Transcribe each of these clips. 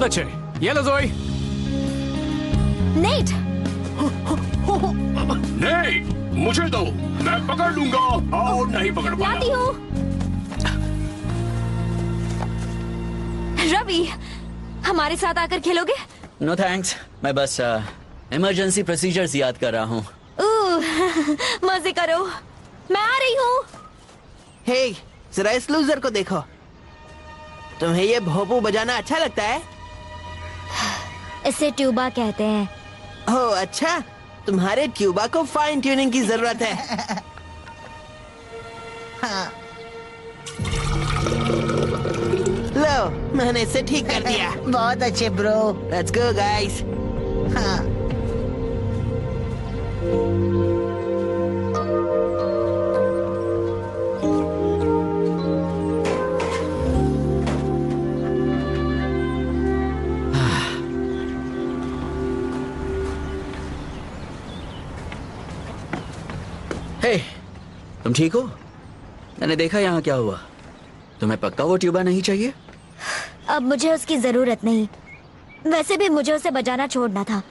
अच्छे। ये लो ज़ोई। नेट, नहीं, मुझे दो, मैं पकड़ लूंगा और नहीं पकड़ लाती पाया। हूँ। रवि, हमारे साथ आकर खेलोगे? नो थैंक्स, मैं बस इमरजेंसी प्रोसीजर्स याद कर रहा हूँ। मजे करो, मैं आ रही हूँ। हे, जरा इस लूजर को देखो। तुम्हें ये भोपू बजाना अच्छा लगता है? इसे ट्यूबा कहते हैं। ओह अच्छा, तुम्हारे ट्यूबा को फाइन ट्यूनिंग की जरूरत है। लो, मैंने इसे ठीक कर दिया। बहुत अच्छे ब्रो। Let's go guys. हाँ। हे, तुम ठीक हो? मैंने देखा यहाँ क्या हुआ। तुम्हें पक्का वो ट्यूबा नहीं चाहिए? अब मुझे उसकी जरूरत नहीं। वैसे भी मुझे उसे बजाना छोड़ना था,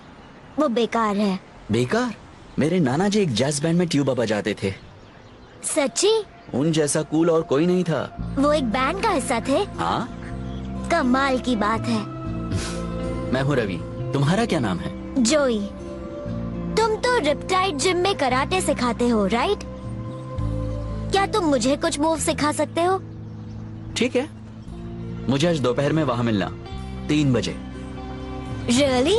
वो बेकार है। बेकार? मेरे नाना जी एक जैज बैंड में ट्यूबा बजाते थे। सच्ची? उन जैसा कूल और कोई नहीं था। वो एक बैंड का हिस्सा थे? हाँ। कमाल की बात है। मैं हूँ रवि, तुम्हारा क्या नाम है? जोई। तुम तो रिपटाइड जिम में कराटे सिखाते हो, राइट? क्या तुम मुझे कुछ मूव सिखा सकते हो? ठीक है, मुझे आज दोपहर में वहाँ मिलना, 3 बजे। रियली?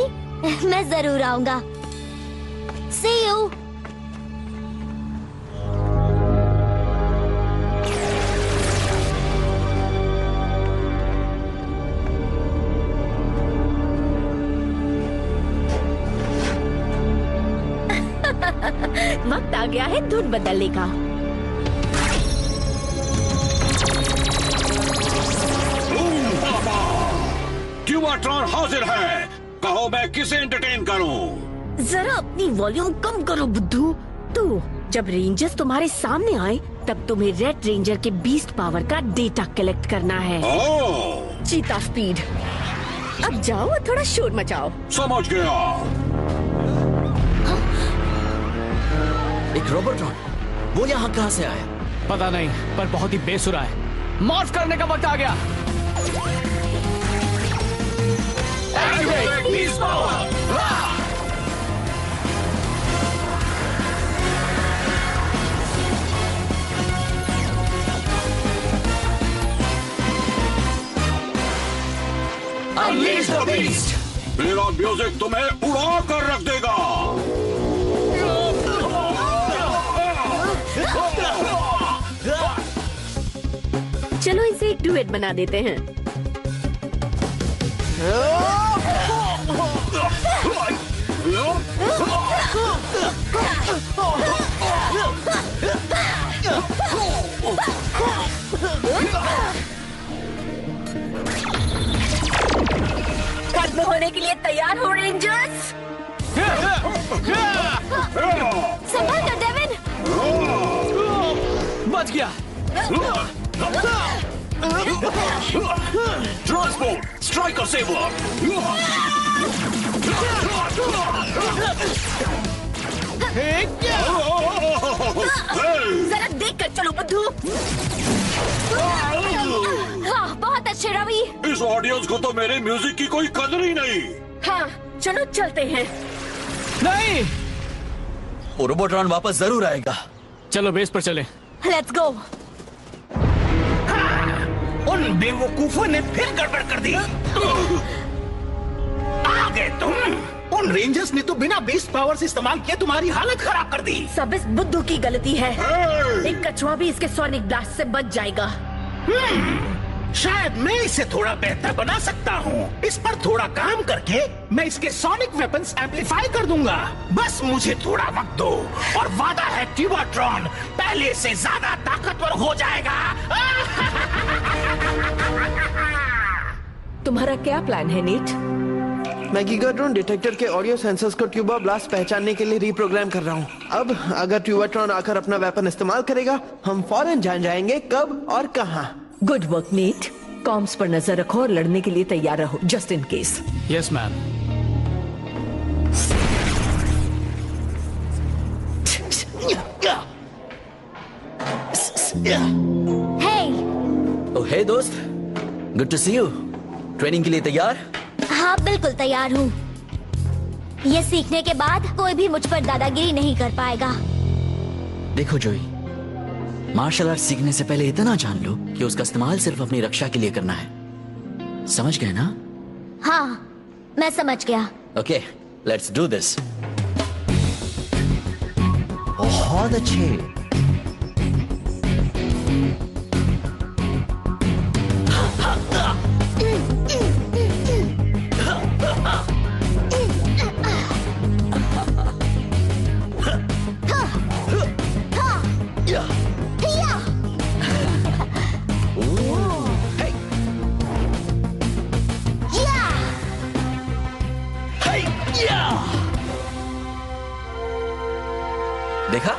मैं जरूर आऊंगा। See you. वक्त आ गया है धुन बदलने का। ट्यूबाट्रॉन हाजिर है, कहो मैं किसे एंटरटेन करूं? जरा अपनी वॉल्यूम कम करो बुद्धू। तो जब रेंजर्स तुम्हारे सामने आए तब तुम्हें रेड रेंजर के बीस्ट पावर का डेटा कलेक्ट करना है। ओह, चीता स्पीड। अब जाओ और थोड़ा शोर मचाओ। समझ गया। एक रोबोट्रॉन, वो यहाँ कहाँ से आया? पता नहीं, पर बहुत ही बेसुरा है। मॉर्फ करने का वक्त आ गया। Activate beast power! Unleash the beast! मेरा म्यूजिक तुम्हें उड़ा कर रख देगा। चलो इसे एक डुएट बना देते हैं। खत्म होने के लिए तैयार हो रेंजर्स? संभल कर डेविन। बच गया। Transport striker saver. जरा देख कर चलो बुद्धू। हाँ, बहुत अच्छे रवि। इस ऑडियंस को तो मेरे म्यूजिक की कोई कदर ही नहीं। हाँ, चलो चलते हैं। नहीं, वो रोबोट्रॉन वापस जरूर आएगा। चलो बेस पर चले। Let's go. उन बेवकूफों ने फिर गड़बड़ कर दी। आ गए तुम। उन रेंजर्स ने तो बिना बेस्ट पावर्स इस्तेमाल किए तुम्हारी हालत खराब कर दी। सब इस बुद्धू की गलती है। एक कछुआ भी इसके सोनिक ब्लास्ट से बच जाएगा। शायद मैं इसे थोड़ा बेहतर बना सकता हूँ। इस पर थोड़ा काम करके मैं इसके सोनिक वेपन्स एम्पलीफाई कर दूंगा। बस मुझे थोड़ा वक्त दो और वादा है ट्यूबाट्रॉन पहले से ज्यादा ताकतवर हो जाएगा। तुम्हारा क्या प्लान है नीट? मैं गीगाट्रॉन डिटेक्टर के ऑडियो सेंसर्स को ट्यूबा ब्लास्ट पहचानने के लिए रीप्रोग्राम कर रहा हूँ। अब अगर ट्यूबाट्रॉन आकर अपना वेपन इस्तेमाल करेगा, हम फौरन जान जाएंगे कब और कहाँ। Good work NEET. कॉम्स पर नजर रखो और लड़ने के लिए तैयार रहो, just in case. Yes ma'am. Hey, oh hey दोस्त, good to see you. Training के लिए तैयार? हाँ बिल्कुल तैयार हूँ। ये सीखने के बाद कोई भी मुझ पर दादागिरी नहीं कर पाएगा। देखो जोई, मार्शल आर्ट सीखने से पहले इतना जान लो कि उसका इस्तेमाल सिर्फ अपनी रक्षा के लिए करना है। समझ गए ना? हाँ, मैं समझ गया। Okay, let's do this. बहुत अच्छे। देखा?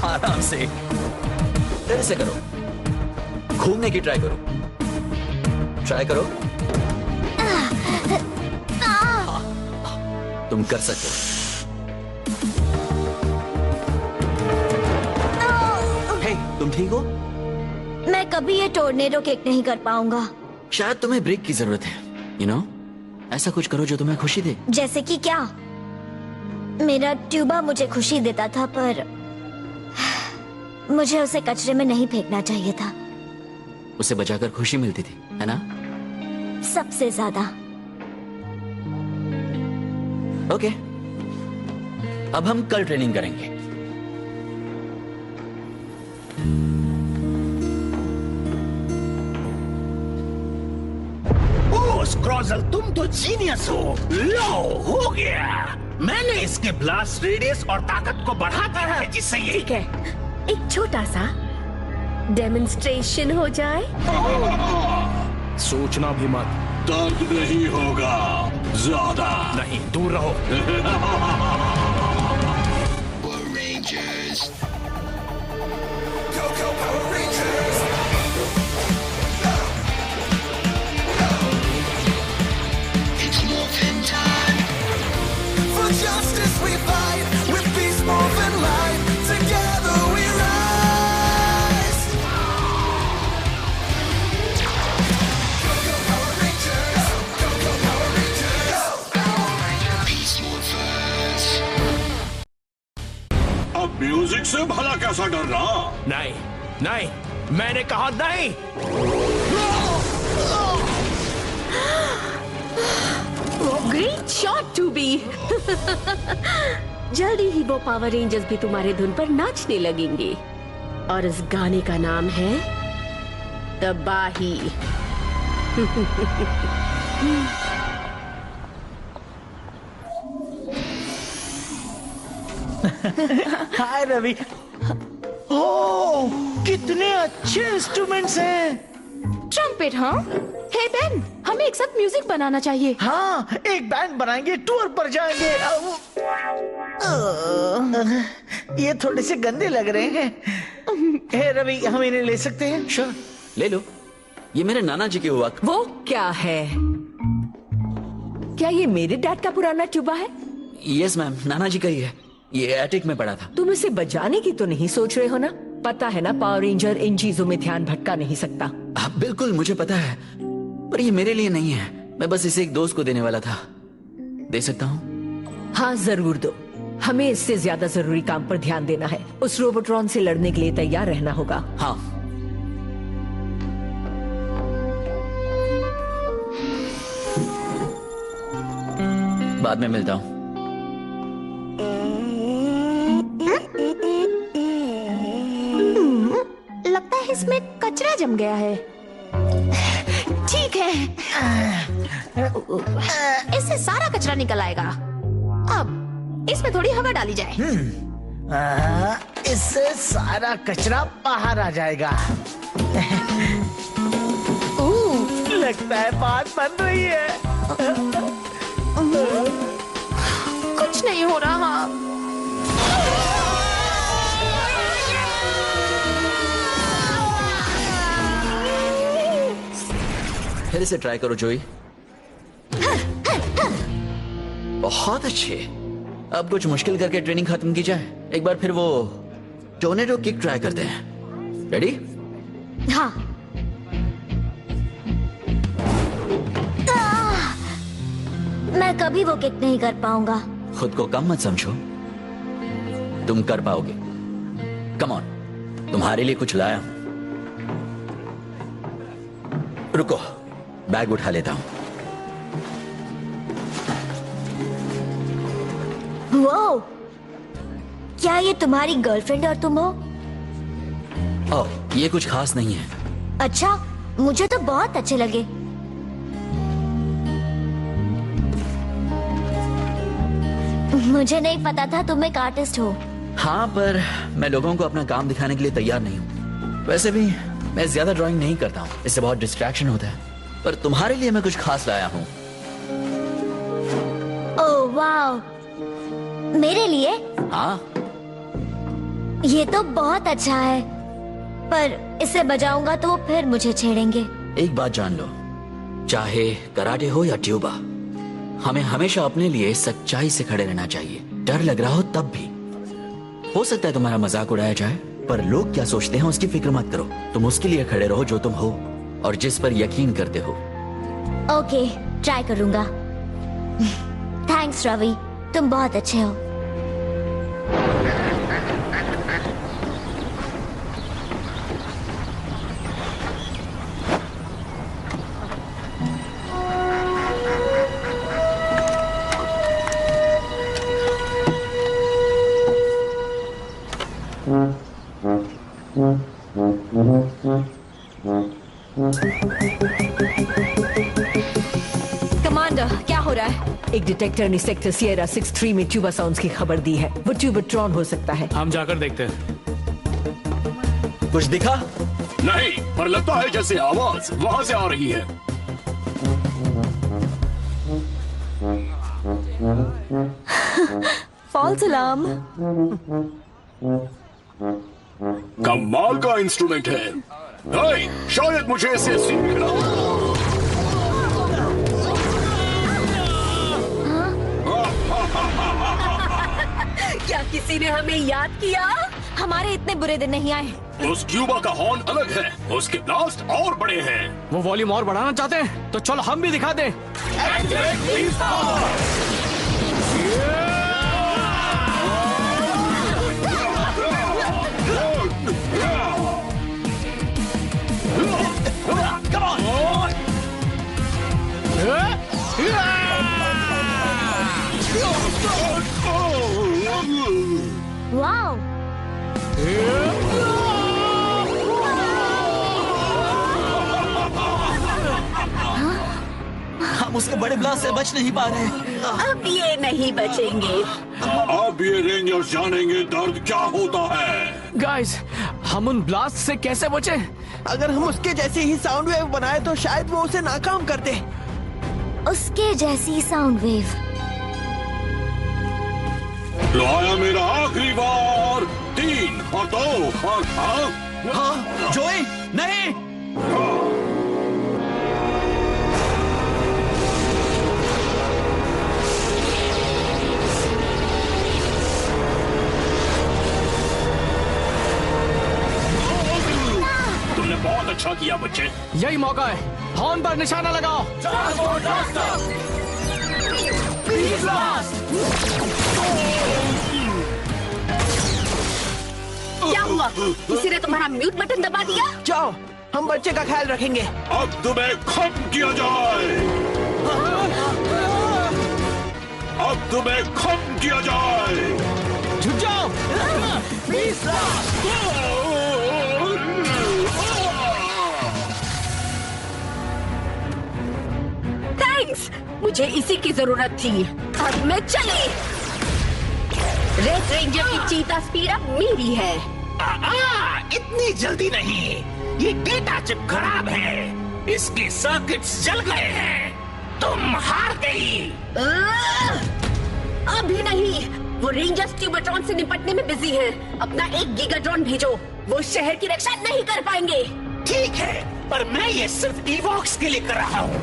आराम से, फिर से करो। घूमने की ट्राई करो। ट्राई करो। तुम कर सकते हो। हे, तुम ठीक हो? मैं कभी ये टोर्नेडो किक नहीं कर पाऊंगा। शायद तुम्हें ब्रेक की जरूरत है। यू नो, ऐसा कुछ करो जो तुम्हें खुशी दे। जैसे कि क्या? मेरा ट्यूबा मुझे खुशी देता था, पर मुझे उसे कचरे में नहीं फेंकना चाहिए था। उसे बचाकर खुशी मिलती थी, है ना? सबसे ज्यादा। ओके, अब हम कल ट्रेनिंग करेंगे। ओह स्क्रॉजल, तुम तो जीनियस हो। लो, हो गया। मैंने इसके ब्लास्ट रेडियस और ताकत को बढ़ाता है, जिससे ये ठीक है, एक छोटा सा डेमोन्स्ट्रेशन हो जाए। सोचना भी मत। दर्द नहीं होगा ज्यादा। नहीं, दूर रहो। Justice we fight, with peace moving light, together we rise. Go, go, Power Rangers! Go, go, Power Rangers! Go, Power Ranger, peace movers. अब म्यूजिक से भला कैसा डरना? नहीं, नहीं, मैंने कहा नहीं। Great shot to be. जल्दी ही वो पावर रेंजर्स भी तुम्हारे धुन पर नाचने लगेंगे, और इस गाने का नाम है तबाही। हाय रवि। ओह, कितने अच्छे इंस्ट्रूमेंट्स हैं। ट्रम्पेट, हाँ? हे बेन, हमें एक साथ म्यूजिक बनाना चाहिए। हाँ, एक बैंड बनाएंगे, टूर पर जाएंगे। ये थोड़े से गंदे लग रहे हैं। हे रवि, हम इन्हें ले सकते हैं? श्योर, ले लो। ये मेरे नाना जी के हुआ। वो क्या है? क्या ये मेरे डैड का पुराना ट्यूबा है? यस मैम, नाना जी का ही है। ये एटिक में पड़ा था। तुम इसे बजाने की तो नहीं सोच रहे हो ना? पता है ना, पावर रेंजर इन चीजों में ध्यान भटका नहीं सकता। बिल्कुल, मुझे पता है, पर ये मेरे लिए नहीं है। मैं बस इसे एक दोस्त को देने वाला था। दे सकता हूँ? हाँ, जरूर दो। हमें इससे ज्यादा जरूरी काम पर ध्यान देना है। उस रोबोट्रॉन से लड़ने के लिए तैयार रहना होगा। हाँ। बाद में मिलता हूँ। लगता है इसमें कचरा जम गया है। ठीक है, इससे सारा कचरा निकल आएगा। अब इसमें थोड़ी हवा डाली जाए। इससे सारा कचरा बाहर आ जाएगा। लगता है बात बन रही है। कुछ नहीं हो रहा। फिर से ट्राई करो जोई। बहुत अच्छे। अब कुछ मुश्किल करके ट्रेनिंग खत्म की जाए। एक बार फिर वो टोर्नेडो किक ट्राई करते हैं। रेडी? हाँ। मैं कभी वो किक नहीं कर पाऊंगा। खुद को कम मत समझो, तुम कर पाओगे। कम ऑन, तुम्हारे लिए कुछ लाया हूं। रुको, बैग उठा लेता हूं। वो क्या ये तुम्हारी गर्लफ्रेंड और तुम हो? ओह, ये कुछ खास नहीं है। अच्छा, मुझे तो बहुत अच्छे लगे। मुझे नहीं पता था तुम एक आर्टिस्ट हो। हाँ, पर मैं लोगों को अपना काम दिखाने के लिए तैयार नहीं हूँ। वैसे भी मैं ज्यादा ड्राइंग नहीं करता हूँ, इससे बहुत डिस्ट्रैक्शन होता है। पर तुम्हारे लिए मैं कुछ खास लाया हूँ। ओह वाह, मेरे लिए? हाँ। ये तो बहुत अच्छा है, पर इसे बजाऊंगा तो वो फिर मुझे छेड़ेंगे। एक बात जान लो, चाहे कराटे हो या ट्यूबा, हमें हमेशा अपने लिए सच्चाई से खड़े रहना चाहिए। डर लग रहा हो तब भी। हो सकता है तुम्हारा मजाक उड़ाया जाए, पर लोग क्या सोचते हैं उसकी फिक्र मत करो। तुम उसके लिए खड़े रहो जो तुम हो और जिस पर यकीन करते हो। ओके, ट्राई करूंगा। थैंक्स रवि, तुम बहुत अच्छे हो। कमांडर, क्या हो रहा है? एक डिटेक्टर ने सेक्टर सियरा 63 में ट्यूबा साउंड्स की खबर दी है। वो ट्यूबाट्रॉन हो सकता है। हम जाकर देखते हैं। कुछ दिखा? नहीं, पर लगता है जैसे आवाज वहां से आ रही है। False alarm. कमाल का इंस्ट्रूमेंट है। नहीं, शायद मुझे इसे सीखना। क्या किसी ने हमें याद किया? हमारे इतने बुरे दिन नहीं आए। उस ट्यूबा का हॉर्न अलग है, उसके ब्लास्ट और बड़े हैं। वो वॉल्यूम और बढ़ाना चाहते हैं तो चलो हम भी दिखा दें। वाओ, हम उसके बड़े ब्लास्ट से बच नहीं पा रहे। अब ये नहीं बचेंगे। अब ये रेंजर्स जानेंगे दर्द क्या होता है। गाइस, हम उन ब्लास्ट से कैसे बचे? अगर हम उसके जैसे ही साउंड वेव बनाए तो शायद वो उसे नाकाम कर दे। उसके जैसी साउंड वेव। लो आया मेरा आखिरी बार। 3 और 2 और हाँ, जोई, नहीं। तुमने बहुत अच्छा किया बच्चे। यही मौका है, हॉर्न पर निशाना लगाओ। क्या हुआ? किसी ने तुम्हारा म्यूट बटन दबा दिया? जाओ, हम बच्चे का ख्याल रखेंगे। अब तुम्हें खत्म किया जाए। अब तुम्हें खत्म किया जाए। झुक जाओ। थैंक्स, मुझे इसी की जरूरत थी। अब मैं चली। रेड रेंजर की चीता स्पीड अब मेरी है। इतनी जल्दी नहीं। ये डेटा चिप खराब है, इसके सर्किट्स जल गए हैं। तुम हार गई। अभी नहीं, वो रेंजर्स ट्यूबाट्रॉन से निपटने में बिजी हैं। अपना 1 गीगाट्रॉन भेजो, वो शहर की रक्षा नहीं कर पाएंगे। ठीक है, पर मैं ये सिर्फ इवॉक्स के लिए कर रहा हूँ।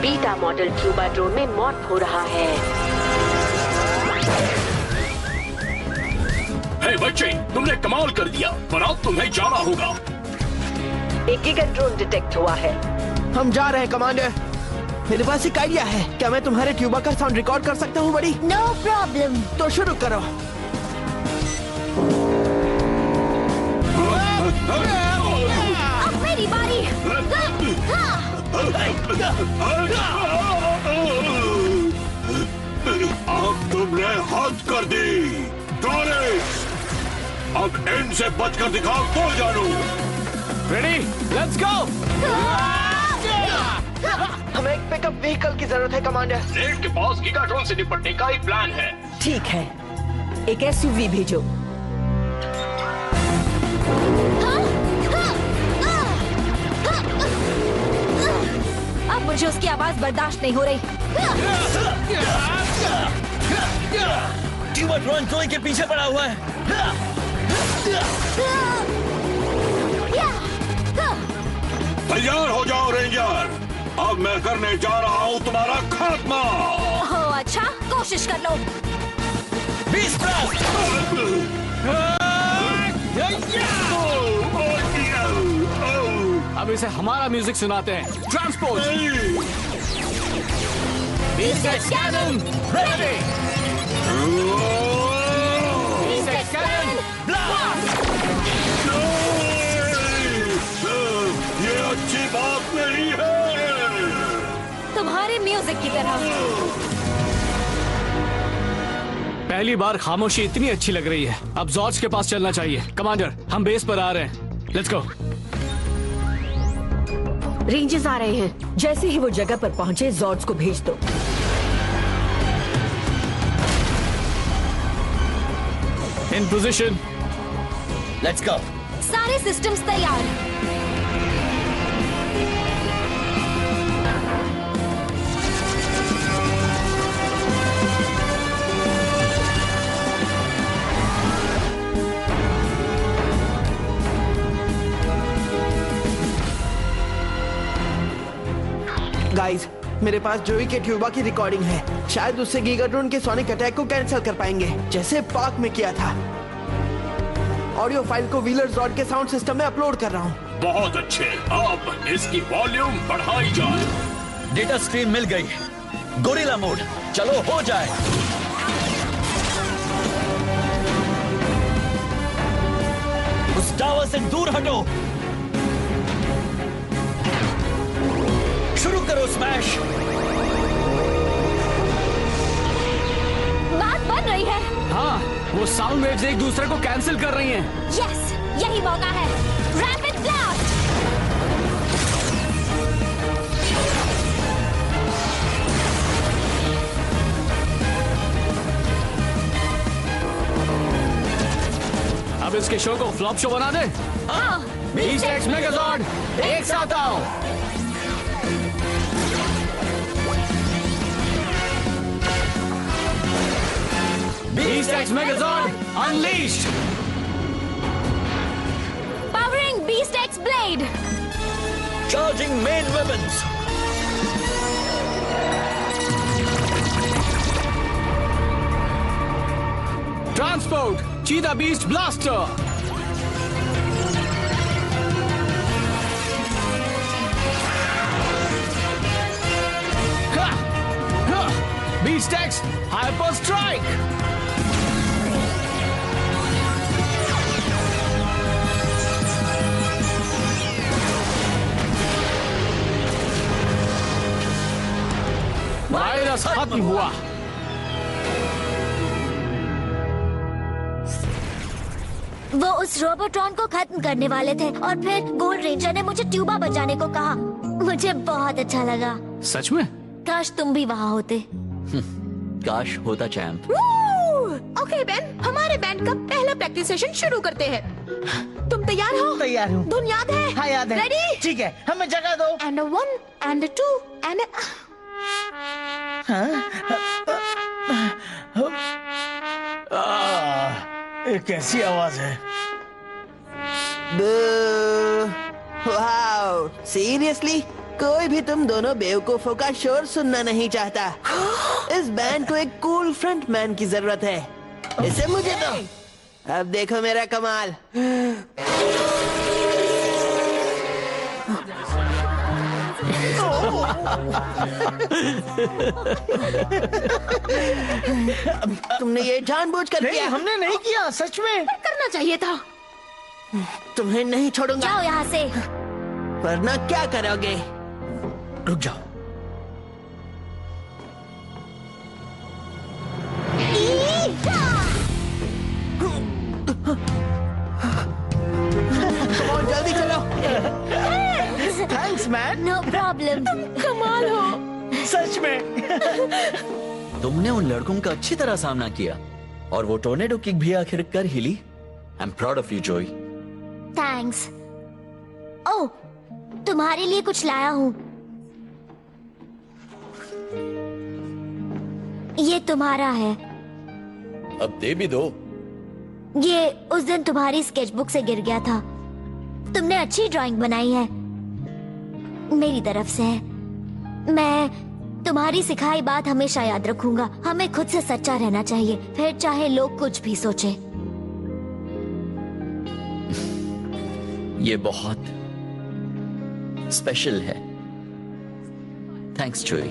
बीटा मॉडल ट्यूबाड्रोन में मॉर्फ हो रहा है। हे बच्चे, तुमने कमाल कर दिया, पर अब तुम्हें जाना होगा। एक गीगाड्रोन डिटेक्ट हुआ है। हम जा रहे हैं कमांडर। मेरे पास एक आइडिया है। क्या मैं तुम्हारे ट्यूबा का साउंड रिकॉर्ड कर सकता हूँ बड़ी? No problem. तो शुरू करो। अब मेरी बारी। अब तुमने हद कर दी। डॉरेक्स, अब एंड से बचकर दिखाओ तो जानू। Ready, let's go. हमें एक पिकअप व्हीकल की जरूरत है कमांडर। नेट के पास गीगाट्रॉन से निपटने का एक प्लान है। ठीक है, एक एसयूवी भेजो। अब मुझे उसकी आवाज बर्दाश्त नहीं हो रही। ट्यूबाड्रोन टॉय के पीछे पड़ा हुआ है। तैयार हो जाओ रेंजर, अब मैं करने जा रहा हूँ तुम्हारा खात्मा। ओह अच्छा, कोशिश कर लो। अब इसे हमारा म्यूजिक सुनाते हैं। Transport, BeastX cannon, ready. BeastX cannon, blast. ये अच्छी बात नहीं है। तुम्हारे म्यूजिक की तरह। पहली बार खामोशी इतनी अच्छी लग रही है। अब जॉर्ज के पास चलना चाहिए। कमांडर, हम बेस पर आ रहे हैं। Let's go. रेंजर्स आ रहे हैं। जैसे ही वो जगह पर पहुंचे, जॉर्ज को भेज दो। इन पोजीशन। Let's go. सारे सिस्टम्स तैयार। गाइस, मेरे पास जोई के ट्यूबा की रिकॉर्डिंग है। शायद उससे गीगाट्रॉन के सोनिक अटैक को कैंसिल कर पाएंगे, जैसे पार्क में किया था। ऑडियो फाइल को व्हीलर जॉर्ड के साउंड सिस्टम में अपलोड कर रहा हूँ। बहुत अच्छे, अब इसकी वॉल्यूम बढ़ाई जाए। डेटा स्ट्रीम मिल गई। गोरिल्ला मोड, चलो हो जाए। उस टावर से दूर हटो। शुरू करो स्मैश। बात बन रही है। हाँ, वो साउंड वेव्स एक दूसरे को कैंसिल कर रही हैं। यस, यही मौका है। Rapid blast. अब इसके शो को फ्लॉप शो बना दे। हाँ, बीस्टेक्स मेगाजॉर्ड, एक साथ आओ। BeastX Megazord unleashed. Powering BeastX blade. Charging main weapons. Transport, cheetah beast blaster. BeastX hyper strike. Virus खत्म हुआ। वो उस रोबोट्रॉन को खत्म करने वाले थे और फिर गोल्ड रेंजर ने मुझे ट्यूबा बजाने को कहा। मुझे बहुत अच्छा लगा। सच में? काश तुम भी वहाँ होते। काश होता चैम्प। ओके बेन, हमारे बैंड का पहला प्रैक्टिस सेशन शुरू करते हैं। तुम तैयार हो? तैयार हूँ। धुन याद है? हाँ याद है। रेडी? ठीक है, हमें जगह दो। एंड 1 एंड 2 एंड ये कैसी आवाज है? वाओ, सीरियसली कोई भी तुम दोनों बेवकूफों का शोर सुनना नहीं चाहता। इस बैंड को एक कूल फ्रंटमैन की जरूरत है। इसे मुझे दो। अब देखो मेरा कमाल। तुमने ये जानबूझकर नहीं, किया। हमने नहीं किया, सच में। करना चाहिए था। तुम्हें नहीं छोड़ूंगा। जाओ यहाँ से। वरना क्या करोगे? रुक जाओ। और जल्दी चलो। Thanks man. No problem. कमाल हो। सच में। तुमने उन लड़कों का अच्छी तरह सामना किया और वो टोर्नेडो किक भी आखिर कर ही ली। I am proud of you Joey. Thanks. Oh, तुम्हारे लिए कुछ लाया हूँ। ये तुम्हारा है। अब दे भी दो। ये उस दिन तुम्हारी स्केचबुक से गिर गया था। तुमने अच्छी ड्राइंग बनाई है। मेरी तरफ से है। मैं तुम्हारी सिखाई बात हमेशा याद रखूंगा। हमें खुद से सच्चा रहना चाहिए, फिर चाहे लोग कुछ भी सोचे। ये बहुत स्पेशल है। थैंक्स जोई।